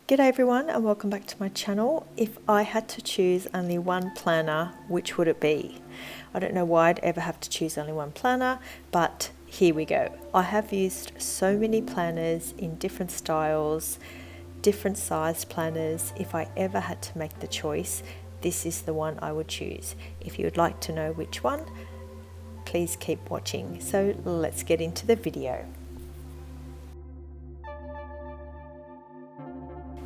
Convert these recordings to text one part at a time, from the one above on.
G'day everyone and welcome back to my channel. If I had to choose only one planner, which would it be? I don't know why I'd ever have to choose only one planner, but here we go. I have used so many planners in different styles, different sized planners. If I ever had to make the choice, this is the one I would choose. If you would like to know which one, please keep watching. So let's get into the video.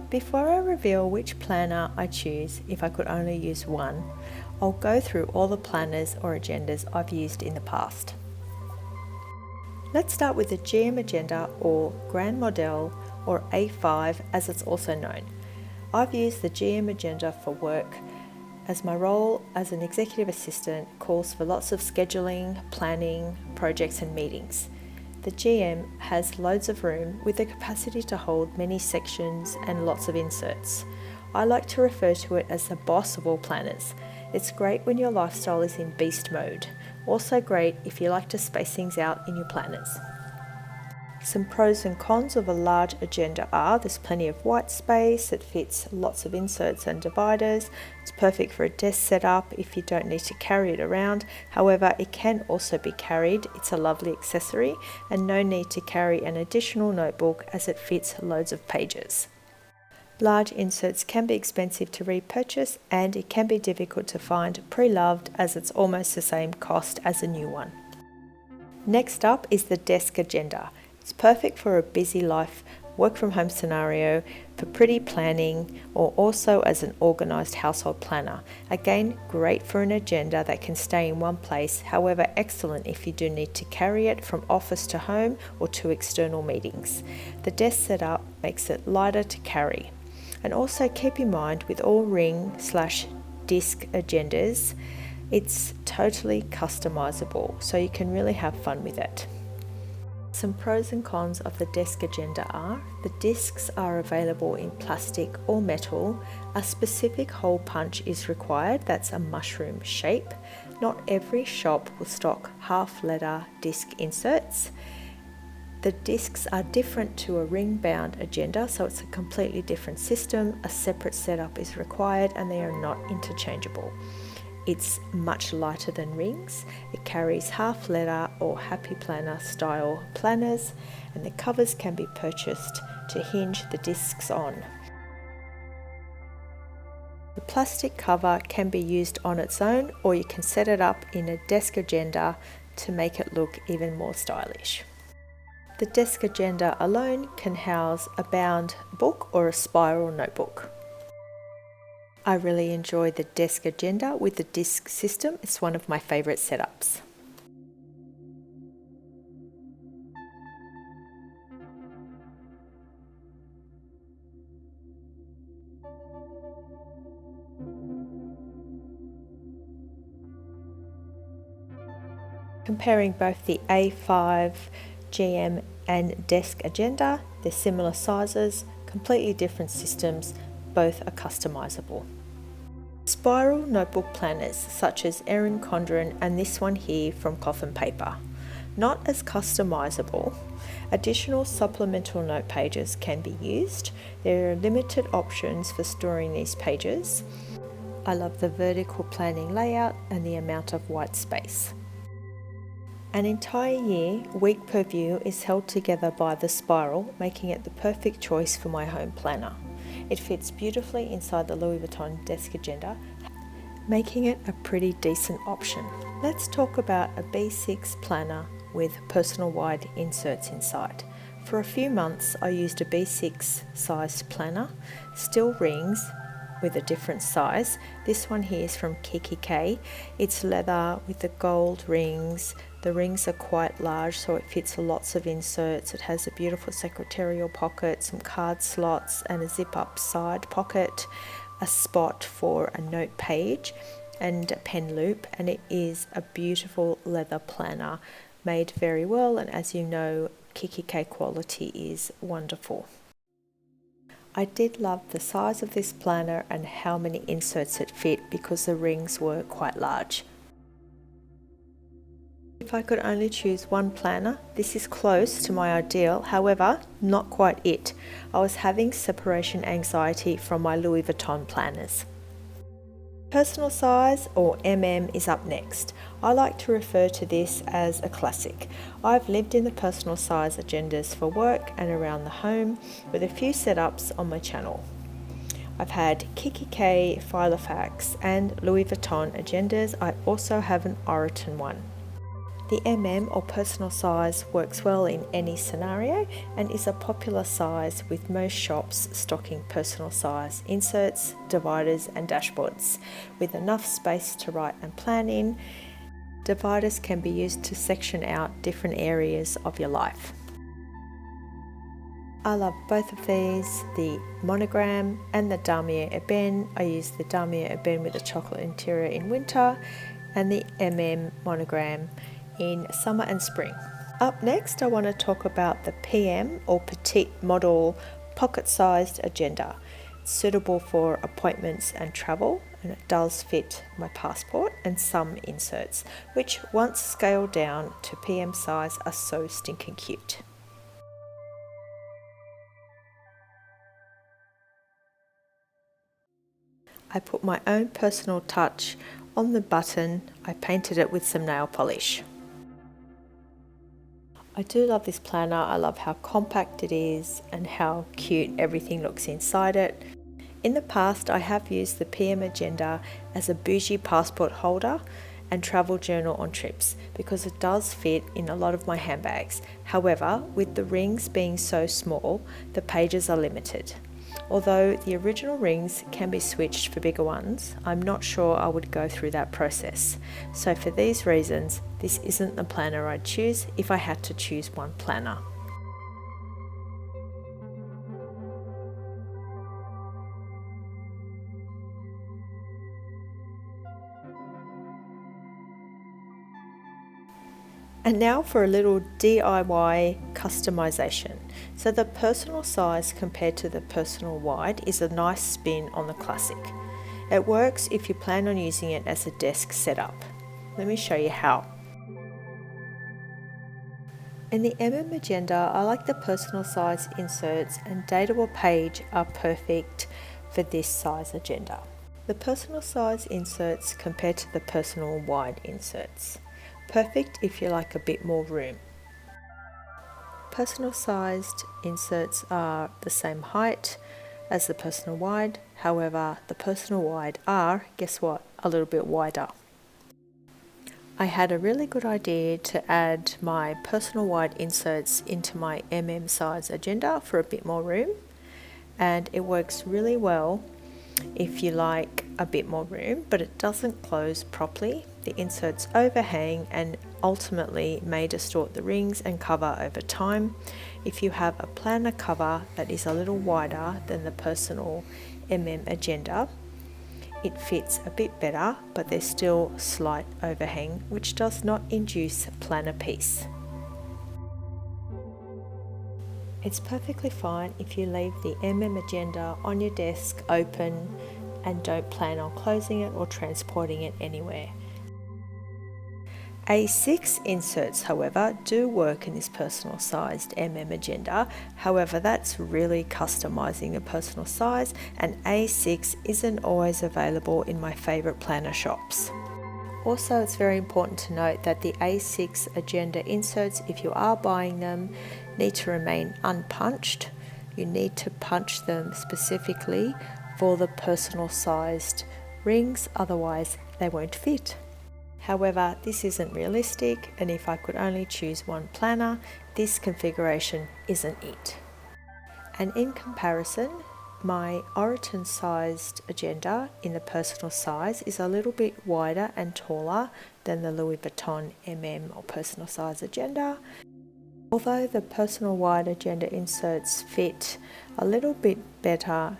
Before I reveal which planner I choose, if I could only use one, I'll go through all the planners or agendas I've used in the past. Let's start with the GM agenda or Grand Model or A5 as it's also known. I've used the GM agenda for work as my role as an executive assistant calls for lots of scheduling, planning, projects and meetings. The GM has loads of room with the capacity to hold many sections and lots of inserts. I like to refer to it as the boss of all planners. It's great when your lifestyle is in beast mode. Also great if you like to space things out in your planners. Some pros and cons of a large agenda are there's plenty of white space, it fits lots of inserts and dividers, it's perfect for a desk setup if you don't need to carry it around. However, it can also be carried, it's a lovely accessory and no need to carry an additional notebook as it fits loads of pages. Large inserts can be expensive to repurchase and it can be difficult to find pre-loved as it's almost the same cost as a new one. Next up is the desk agenda. It's perfect for a busy life, work from home scenario, for pretty planning, or also as an organised household planner. Again, great for an agenda that can stay in one place, however excellent if you do need to carry it from office to home or to external meetings. The desk setup makes it lighter to carry. And also keep in mind with all ring/disc agendas, it's totally customizable, so you can really have fun with it. Some pros and cons of the desk agenda are the discs are available in plastic or metal. A specific hole punch is required, that's a mushroom shape. Not every shop will stock half-letter disc inserts. The discs are different to a ring-bound agenda, so it's a completely different system. A separate setup is required and they are not interchangeable. It's much lighter than rings. It carries half letter or happy planner style planners and the covers can be purchased to hinge the discs on. The plastic cover can be used on its own or you can set it up in a desk agenda to make it look even more stylish. The desk agenda alone can house a bound book or a spiral notebook. I really enjoy the desk agenda with the disc system. It's one of my favourite setups. Comparing both the A5, GM and desk agenda, they're similar sizes, completely different systems, both are customizable. Spiral notebook planners such as Erin Condren and this one here from Cloth & Paper. Not as customizable. Additional supplemental note pages can be used. There are limited options for storing these pages. I love the vertical planning layout and the amount of white space. An entire year, week per view is held together by the spiral, making it the perfect choice for my home planner. It fits beautifully inside the Louis Vuitton desk agenda, making it a pretty decent option. Let's talk about a B6 planner with personal wide inserts inside. For a few months I used a B6 sized planner, still rings with a different size. This one here is from Kiki K. It's leather with the gold rings. The rings are quite large so it fits lots of inserts. It has a beautiful secretarial pocket, some card slots and a zip up side pocket, a spot for a note page and a pen loop, and it is a beautiful leather planner made very well, and as you know, Kiki K quality is wonderful. I did love the size of this planner and how many inserts it fit because the rings were quite large. If I could only choose one planner, this is close to my ideal, however, not quite it. I was having separation anxiety from my Louis Vuitton planners. Personal size, or is up next. I like to refer to this as a classic. I've lived in the personal size agendas for work and around the home with a few setups on my channel. I've had Kiki K, Filofax and Louis Vuitton agendas. I also have an Vuitton one. The or personal size works well in any scenario and is a popular size with most shops stocking personal size inserts, dividers and dashboards. With enough space to write and plan in, dividers can be used to section out different areas of your life. I love both of these, the monogram and the damier ebene. I use the damier ebene with a chocolate interior in winter and the monogram in summer and spring. Up next, I want to talk about the PM or Petite model pocket-sized agenda. It's suitable for appointments and travel, and it does fit my passport and some inserts, which once scaled down to PM size are so stinking cute. I put my own personal touch on the button. I painted it with some nail polish. I do love this planner. I love how compact it is and how cute everything looks inside it. In the past, I have used the PM agenda as a bougie passport holder and travel journal on trips because it does fit in a lot of my handbags. However, with the rings being so small, the pages are limited. Although the original rings can be switched for bigger ones, I'm not sure I would go through that process. So for these reasons, this isn't the planner I'd choose if I had to choose one planner. And now for a little DIY customization. So the personal size compared to the personal wide is a nice spin on the classic. It works if you plan on using it as a desk setup. Let me show you how. In the agenda, I like the personal size inserts, and datable page are perfect for this size agenda. The personal size inserts compared to the personal wide inserts. Perfect if you like a bit more room. Personal sized inserts are the same height as the personal wide, however the personal wide are, guess what, a little bit wider. I had a really good idea to add my personal wide inserts into my size agenda for a bit more room, and it works really well if you like a bit more room, but it doesn't close properly. The inserts overhang and ultimately may distort the rings and cover over time. If you have a planner cover that is a little wider than the personal agenda, it fits a bit better, but there's still slight overhang, which does not induce planner peace. It's perfectly fine if you leave the agenda on your desk open and don't plan on closing it or transporting it anywhere. A6 inserts, however, do work in this personal sized agenda. However, that's really customizing the personal size, and A6 isn't always available in my favorite planner shops. Also, it's very important to note that the A6 agenda inserts, if you are buying them, need to remain unpunched. You need to punch them specifically for the personal sized rings, otherwise they won't fit. However, this isn't realistic, and if I could only choose one planner, this configuration isn't it. And in comparison, my Vuitton sized agenda in the personal size is a little bit wider and taller than the Louis Vuitton or personal size agenda. Although the personal wide agenda inserts fit a little bit better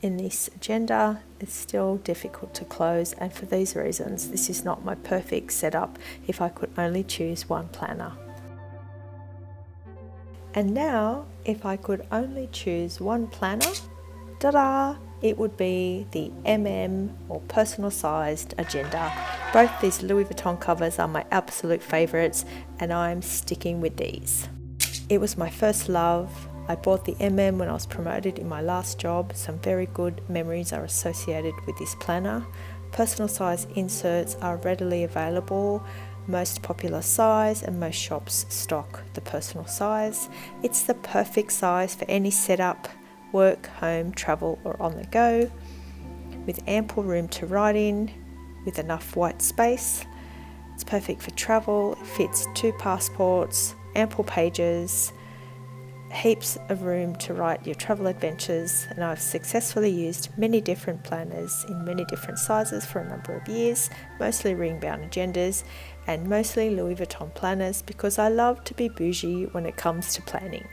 in this agenda, it's still difficult to close, and for these reasons, this is not my perfect setup if I could only choose one planner. And now, if I could only choose one planner, ta-da! it would be the or personal sized agenda. Both these Louis Vuitton covers are my absolute favourites, and I'm sticking with these. It was my first love. I bought the when I was promoted in my last job. Some very good memories are associated with this planner. Personal size inserts are readily available, most popular size, and most shops stock the personal size. It's the perfect size for any setup, work, home, travel, or on the go, with ample room to write in, with enough white space. It's perfect for travel. It fits 2 passports, ample pages, heaps of room to write your travel adventures, and I've successfully used many different planners in many different sizes for a number of years, mostly ring-bound agendas and mostly Louis Vuitton planners, because I love to be bougie when it comes to planning.